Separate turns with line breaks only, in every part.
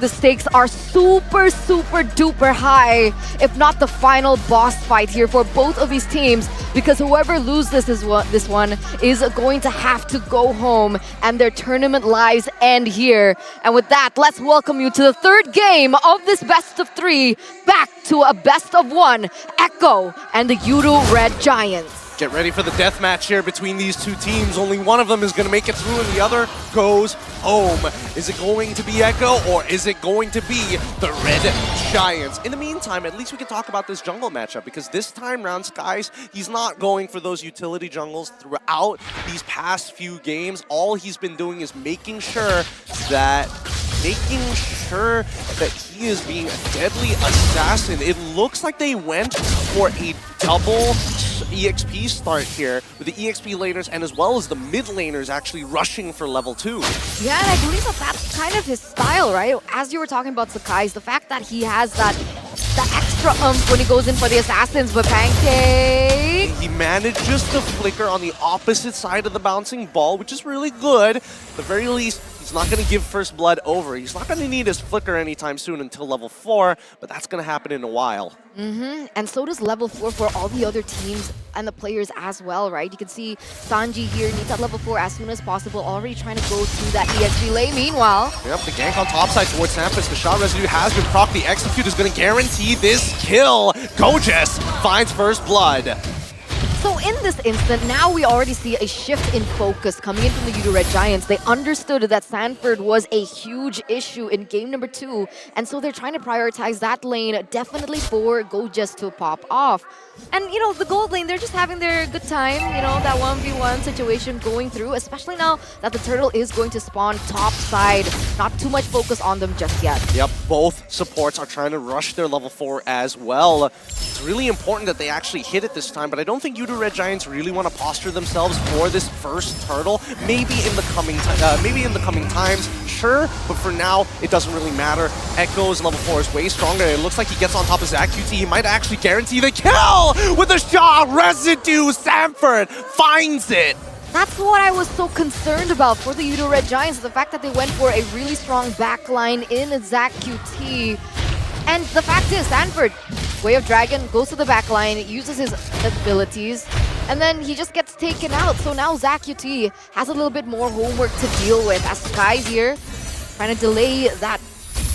The stakes are super duper high, if not the final boss fight here for both of these teams, because whoever loses this one is going to have to go home and their tournament lives end here. And with that, let's welcome you to the third game of this best of three, back to a best of one, Echo and the YRG Red Giants.
Get ready for the death match here between these two teams. Only one of them is going to make it through and the other goes home. Is it going to be Echo or is it going to be the Red Giants? In the meantime, at least we can talk about this jungle matchup, because this time round, Skies, he's not going for those utility jungles throughout these past few games. All he's been doing is making sure that he is being a deadly assassin. It looks like they went for a double EXP start here, with the EXP laners and as well as the mid laners actually rushing for level 2.
Yeah, and I believe that's kind of his style, right? As you were talking about Sakai's, the fact that he has that extra when he goes in for the assassins, but Pancake...
He manages to flicker on the opposite side of the bouncing ball, which is really good. At the very least, he's not going to give first blood over. He's not going to need his flicker anytime soon until level 4, but that's going to happen in a while.
And so does level 4 for all the other teams and the players as well, right? You can see Sanji here needs that level 4 as soon as possible, already trying to go through that EXP lane. Meanwhile,
yep, the gank on top side towards Sampras. The shot residue has been proc. The execute is going to guarantee this kill. Gojas finds first blood.
So in this instant, now we already see a shift in focus coming in from the YRG Red Giants. They understood that Sanford was a huge issue in game number 2, and so they're trying to prioritize that lane definitely for Gojas to pop off. And, you know, the gold lane, they're just having their good time, you know, that 1v1 situation going through, especially now that the turtle is going to spawn top side. Not too much focus on them just yet.
Yep, both supports are trying to rush their level 4 as well. It's really important that they actually hit it this time, but I don't think YRG Red Giants really want to posture themselves for this first turtle. Maybe in the coming times, sure, but for now, it doesn't really matter. Echo's level 4 is way stronger. It looks like he gets on top of ZachQT. He might actually guarantee the kill with a shot residue. Sanford finds it.
That's what I was so concerned about for the YRG Red Giants, the fact that they went for a really strong backline in ZachQT. And the fact is, Sanford, Way of Dragon, goes to the backline, uses his abilities, and then he just gets taken out. So now ZachQT has a little bit more homework to deal with, as Sky's here trying to delay that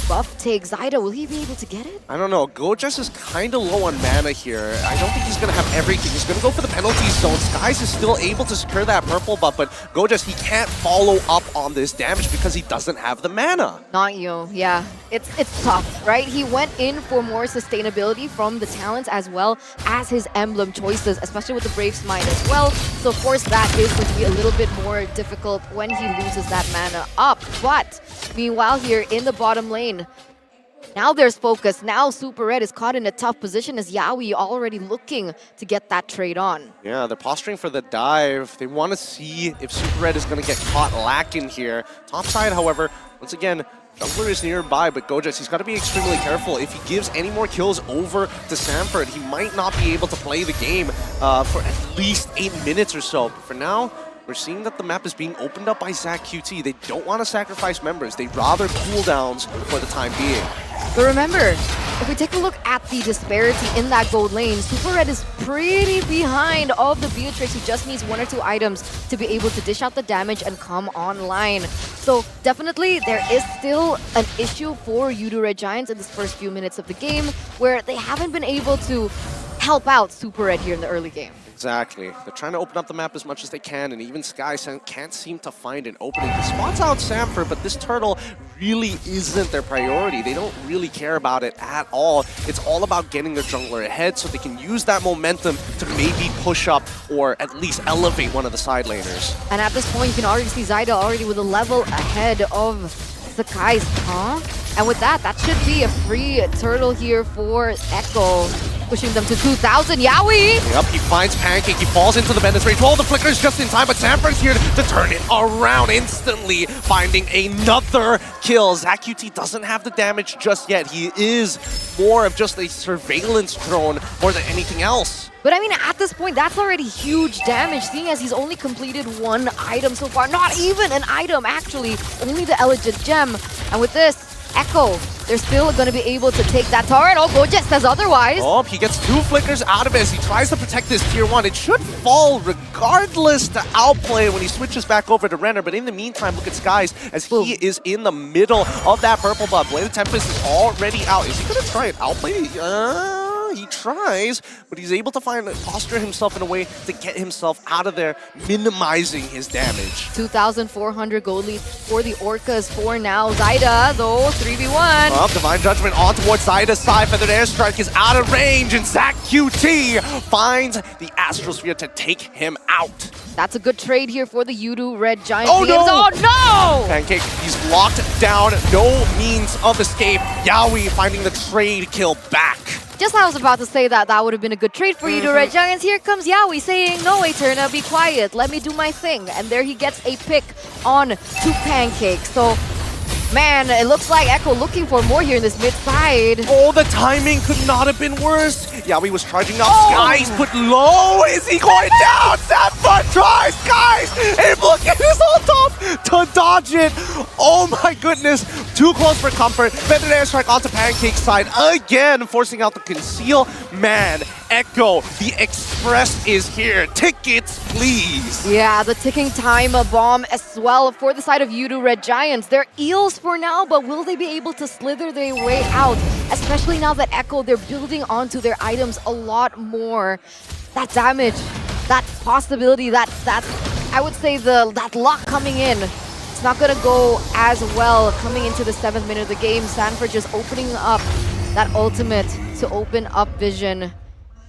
buff take. Zyda, will he be able to get it?
I don't know. Gojas is kind of low on mana here. I don't think he's going to have everything. He's going to go for the penalty zone. Skies is still able to secure that purple buff, but Gojas, he can't follow up on this damage because he doesn't have the mana.
Not you, yeah. It's tough, right? He went in for more sustainability from the talents as well as his emblem choices, especially with the Brave Smite as well. So of course that is going to be a little bit more difficult when he loses that mana up. But meanwhile here in the bottom lane, now there's focus. Now Super Red is caught in a tough position as Yaoi already looking to get that trade on.
Yeah, they're posturing for the dive. They want to see if Super Red is going to get caught lacking here. Top side, however, once again, jungler is nearby, but Gojas, he's got to be extremely careful. If he gives any more kills over to Sanford, he might not be able to play the game for at least 8 minutes or so. But for now, we're seeing that the map is being opened up by ZachQT. They don't want to sacrifice members. They'd rather cooldowns for the time being.
But remember, if we take a look at the disparity in that gold lane, Super Red is pretty behind of the Beatrix, who just needs 1 or 2 items to be able to dish out the damage and come online. So definitely there is still an issue for YRG Red Giants in this first few minutes of the game, where they haven't been able to help out Super Red here in the early game.
Exactly. They're trying to open up the map as much as they can, and even Sky can't seem to find an opening. He spots out Sanford, but this turtle really isn't their priority. They don't really care about it at all. It's all about getting their jungler ahead so they can use that momentum to maybe push up or at least elevate one of the side laners.
And at this point, you can already see Zyda already with a level ahead of Sakai's, And with that, that should be a free turtle here for Echo, pushing them to 2,000. Yaoi!
Yep, he finds Pancake. He falls into the Bendis range. All the flickers just in time, but Sanford's here to turn it around instantly, finding another kill. ZachQT doesn't have the damage just yet. He is more of just a surveillance drone more than anything else.
But I mean, at this point, that's already huge damage, seeing as he's only completed 1 item so far. Not even an item, actually. Only the Elegant Gem. And with this, Echo, they're still going to be able to take that turret. Oh, Gojet says otherwise.
Oh, he gets 2 flickers out of it as he tries to protect this tier 1. It should fall regardless to outplay when he switches back over to Renner. But in the meantime, look at Skies as he is in the middle of that purple buff. Blade of Tempest is already out. Is he going to try and outplay? He tries, but he's able to posture himself in a way to get himself out of there, minimizing his damage.
2,400 gold lead for the Orcas for now. Zyda, though, 3v1.
Well, Divine Judgment on towards Zyda's side. Feathered Airstrike is out of range, and Zach QT finds the Astrosphere to take him out.
That's a good trade here for the Yudu Red Giants.
Oh, no!
Oh, no!
Pancake, he's locked down. No means of escape. Yawi finding the trade kill back.
Just I was about to say that would have been a good trade for you to Red Giants. Here comes Yawi saying, no, Eterna, be quiet. Let me do my thing. And there he gets a pick on to Pancake. So, man, it looks like Echo looking for more here in this mid side.
Oh, the timing could not have been worse. Yawi was charging up. Skies put low. Is he going down? Sapphire tries. Skies able to get his ult off to dodge it. Oh my goodness. Too close for comfort. Feathered Airstrike onto Pancake's side again, forcing out the conceal. Man, Echo, the Express is here. Tickets, please.
Yeah, the ticking time bomb as well for the side of Yudu Red Giants. They're eels for now, but will they be able to slither their way out? Especially now that Echo, they're building onto their items a lot more. That damage, that possibility, that I would say that luck coming in. It's not gonna go as well coming into the 7th minute of the game. Sanford just opening up that ultimate to open up vision.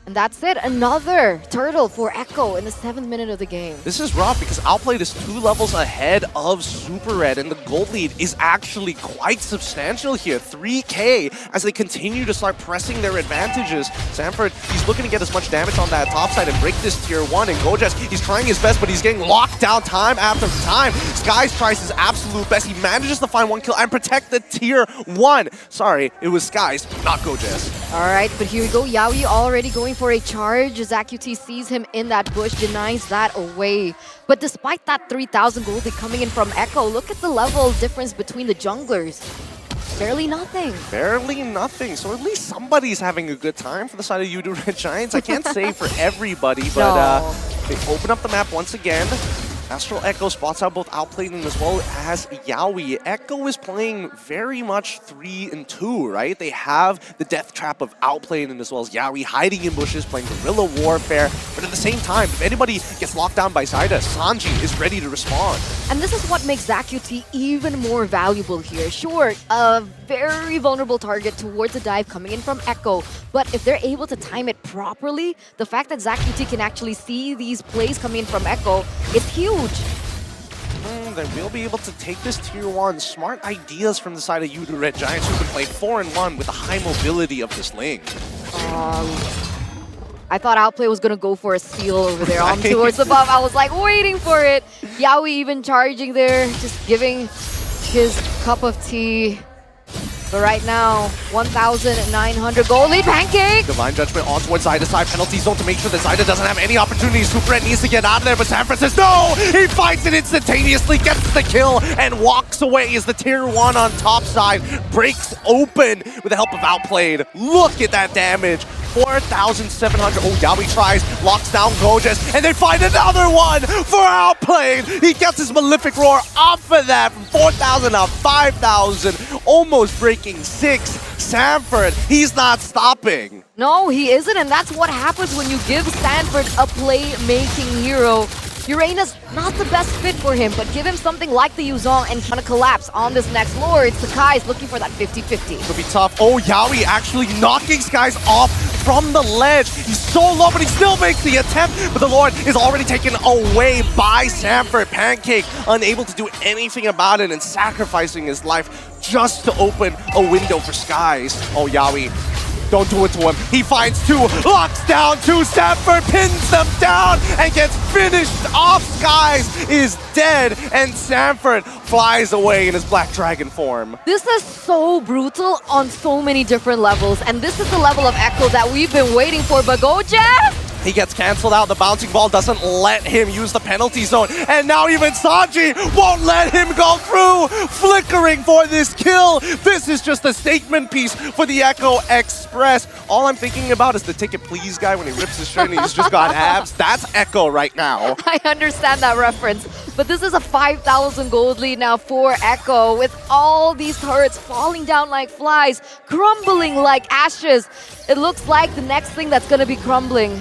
And that's it, another turtle for Echo in the 7th minute of the game.
This is rough because Outplayed is 2 levels ahead of Super Red, and the gold lead is actually quite substantial here. 3K as they continue to start pressing their advantages. Sanford, he's looking to get as much damage on that top side and break this tier 1. And Gojet, he's trying his best, but he's getting locked down time after time. Skies tries his absolute best. He manages to find 1 kill and protect the tier 1. Sorry, it was Skies, not Gojet.
All right, but here we go. Yawi already going for a charge. ZachQT sees him in that bush, denies that away. But despite that 3,000 gold coming in from Echo, look at the level difference between the junglers. Barely nothing. Barely
nothing. So at least somebody's having a good time for the side of Yudu Red Giants. I can't say for everybody, but they open up the map once again. Astral Echo spots out both Outplayed and as well as Yawi. Echo is playing very much 3 and 2, right? They have the death trap of Outplayed and as well as Yawi hiding in bushes, playing guerrilla warfare. But at the same time, if anybody gets locked down by Zyda, Sanji is ready to respond.
And this is what makes ZachQT even more valuable here. Sure, a very vulnerable target towards a dive coming in from Echo, but if they're able to time it properly, the fact that ZachQT can actually see these plays coming in from Echo is huge.
They will be able to take this tier 1. Smart ideas from the side of Yudu Red Giants, who can play 4 and 1 with the high mobility of this lane.
I thought Outplay was gonna go for a steal over there on towards the buff. I was like waiting for it. Yawi even charging there, just giving his cup of tea. But right now, 1,900 gold lead. Pancake!
Divine Judgment on towards Zyda's side. Penalty zone to make sure that Zyda doesn't have any opportunities. Super Red needs to get out of there, but Sanford says no! He fights it instantaneously, gets the kill, and walks away as the tier 1 on top side breaks open with the help of Outplayed. Look at that damage. 4,700. Oh, Yawi tries, locks down Gojet, and they find another one for Outplayed. He gets his Malefic Roar off of that from 4,000 to 5,000, almost breaking 6. Sanford, he's not stopping.
No, he isn't, and that's what happens when you give Sanford a playmaking hero. Uranus, not the best fit for him, but give him something like the Yuzong and kind of collapse on this next lord. Sakai is looking for that 50-50.
It'll be tough. Oh, Yawi actually knocking Skies off from the ledge. He's so low, but he still makes the attempt. But the lord is already taken away by Sanford. Pancake unable to do anything about it and sacrificing his life just to open a window for Skies. Oh, Yawi. Don't do it to him. He finds 2, locks down 2, Sanford pins them down and gets finished off. Skies is dead, and Sanford flies away in his Black Dragon form.
This is so brutal on so many different levels, and this is the level of Echo that we've been waiting for. But Gojet,
He gets canceled out. The bouncing ball doesn't let him use the penalty zone. And now even Sanji won't let him go through. Flickering for this kill. This is just a statement piece for the Echo Express. All I'm thinking about is the ticket please guy when he rips his shirt and he's just got abs. That's Echo right now.
I understand that reference, but this is a 5,000 gold lead now for Echo with all these turrets falling down like flies, crumbling like ashes. It looks like the next thing that's going to be crumbling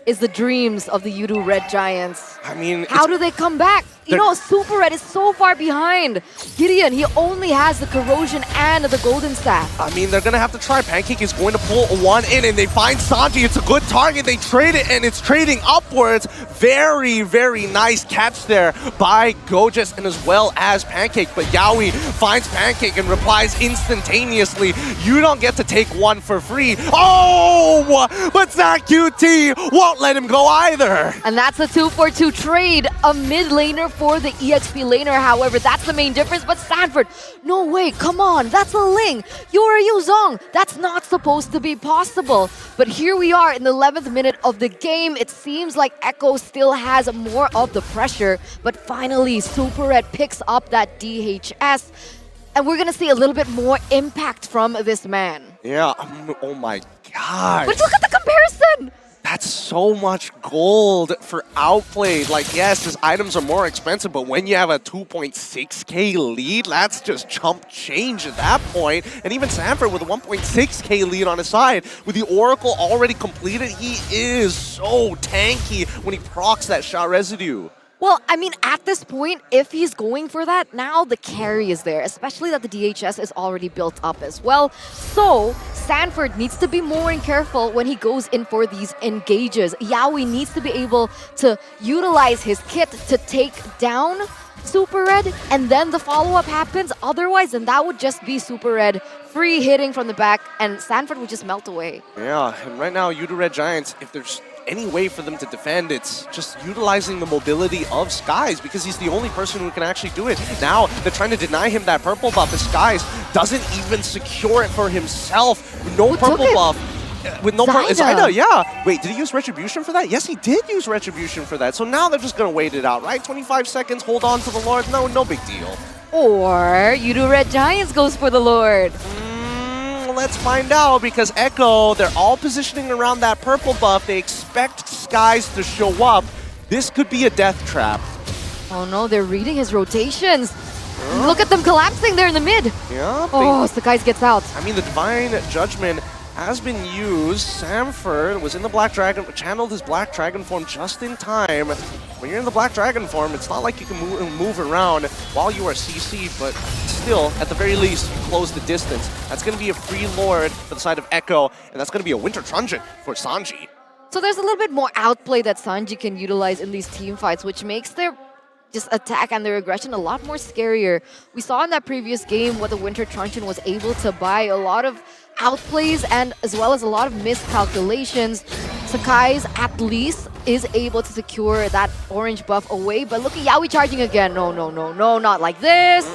is the dreams of the Udu Red Giants.
I mean,
how do they come back? You know, Super Red is so far behind. Gideon, he only has the Corrosion and the Golden Staff.
I mean, they're going to have to try. Pancake is going to pull one in, and they find Sanji. It's a good target. They trade it, and it's trading upwards. Very, very nice catch there by Gojas and as well as Pancake. But Yaoi finds Pancake and replies instantaneously. You don't get to take one for free. Oh, but Zach QT won't let him go either.
And that's a 2-for-2 trade. A mid laner for the EXP laner, however, that's the main difference. But Sanford, no way, come on, that's a Ling. You're a Yuzong. That's not supposed to be possible. But here we are in the 11th minute of the game. It seems like Echo still has more of the pressure, but finally Super Red picks up that DHS. And we're gonna see a little bit more impact from this man.
Yeah, oh my gosh.
But look at the comparison!
That's so much gold for Outplayed. Like, yes, his items are more expensive, but when you have a 2.6k lead, that's just chump change at that point. And even Sanford with a 1.6k lead on his side, with the Oracle already completed, he is so tanky when he procs that shot residue.
Well, I mean, at this point, if he's going for that, now the carry is there, especially that the DHS is already built up as well. So, Sanford needs to be more careful when he goes in for these engages. Yaoi needs to be able to utilize his kit to take down Super Red, and then the follow-up happens. Otherwise, then that would just be Super Red free hitting from the back, and Sanford would just melt away.
Yeah, and right now, Udu Red Giants, if there's any way for them to defend, it's just utilizing the mobility of Skies, because he's the only person who can actually do it. Now, they're trying to deny him that purple buff, as Skies doesn't even secure it for himself. With no purple buff. With no purple. Zyda, yeah. Wait, did he use Retribution for that? Yes, he did use Retribution for that. So now they're just going to wait it out, right? 25 seconds, hold on to the Lord. No big deal.
Or Udu Red Giants goes for the Lord.
Let's find out, because Echo, they're all positioning around that purple buff. They expect Skies to show up. This could be a death trap.
Oh no, they're reading his rotations. Look at them collapsing there in the mid.
Yeah.
Oh, Skies gets out.
I mean, the Divine Judgment has been used. Sanford was in the Black Dragon, channeled his Black Dragon form just in time. When you're in the Black Dragon form, it's not like you can move around while you are CC'd, but still, at the very least, you close the distance. That's going to be a free Lord for the side of Echo, and that's going to be a Winter Truncheon for Sanji.
So there's a little bit more outplay that Sanji can utilize in these team fights, which makes their just attack and their aggression a lot more scarier. We saw in that previous game what the Winter Truncheon was able to buy, a lot of outplays and as well as a lot of miscalculations. Sakai's at least is able to secure that orange buff away, but look at Yaoi charging again. No, not like this.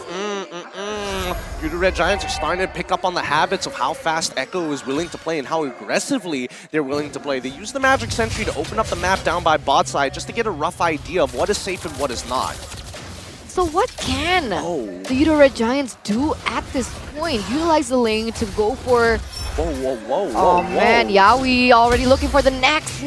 Udu Red Giants are starting to pick up on the habits of how fast Echo is willing to play and how aggressively they're willing to play. They use the Magic Sentry to open up the map down by bot side just to get a rough idea of what is safe and what is not.
So what can the Udu Red Giants do at this point? Utilize the lane to go for...
Whoa.
Man, Yaoi already looking for the next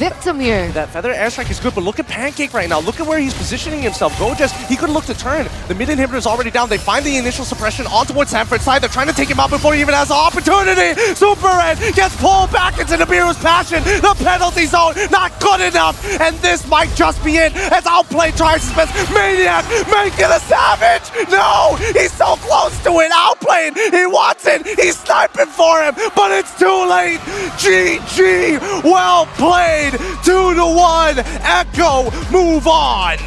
victim here.
That Feather Airstrike is good, but look at Pancake right now. Look at where he's positioning himself. Gojas, he could look to turn. The mid inhibitor is already down. They find the initial suppression on towards Sanford's side. They're trying to take him out before he even has the opportunity. Super Red gets pulled back into Nibiru's passion. The penalty zone, not good enough. And this might just be it as Outplay tries his best. Maniac, make it a savage. No, he's so close to it. Outplayed, he wants it. He's sniping for him, but it's too late. GG, well played. 2-1, Echo, move on.